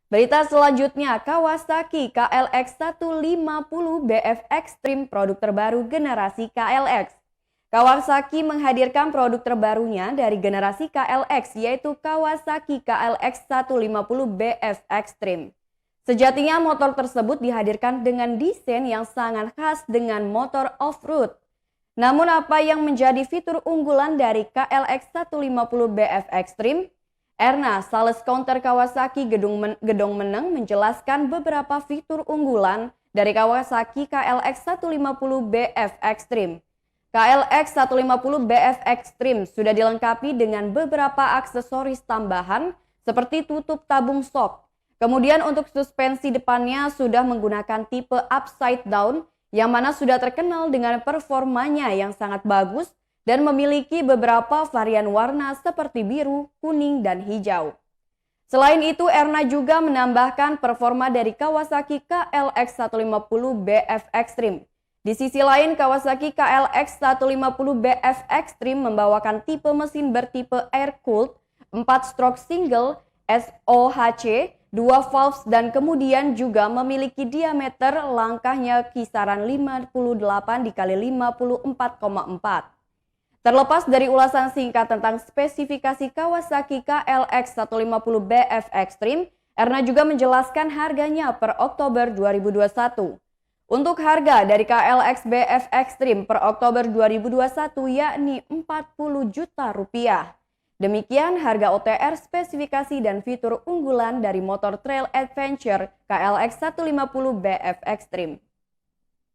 Berita selanjutnya, Kawasaki KLX 150 BF Extreme, produk terbaru generasi KLX. Kawasaki menghadirkan produk terbarunya dari generasi KLX, yaitu Kawasaki KLX 150 BF Extreme. Sejatinya motor tersebut dihadirkan dengan desain yang sangat khas dengan motor off-road. Namun apa yang menjadi fitur unggulan dari KLX 150 BF Extreme? Erna, sales counter Kawasaki Gedong Meneng menjelaskan beberapa fitur unggulan dari Kawasaki KLX 150 BF Extreme. KLX 150 BF Extreme sudah dilengkapi dengan beberapa aksesoris tambahan seperti tutup tabung sok. Kemudian untuk suspensi depannya sudah menggunakan tipe upside down yang mana sudah terkenal dengan performanya yang sangat bagus dan memiliki beberapa varian warna seperti biru, kuning, dan hijau. Selain itu, Erna juga menambahkan performa dari Kawasaki KLX 150 BF Extreme. Di sisi lain, Kawasaki KLX 150 BF Extreme membawakan tipe mesin bertipe air-cooled, 4-stroke single, SOHC, 2 valves, dan kemudian juga memiliki diameter langkahnya kisaran 58 x 54,4. Terlepas dari ulasan singkat tentang spesifikasi Kawasaki KLX 150 BF Extreme, Erna juga menjelaskan harganya per Oktober 2021. Untuk harga dari KLX BF Extreme per Oktober 2021 yakni 40 juta rupiah. Demikian harga OTR, spesifikasi dan fitur unggulan dari motor trail adventure KLX 150 BF Extreme.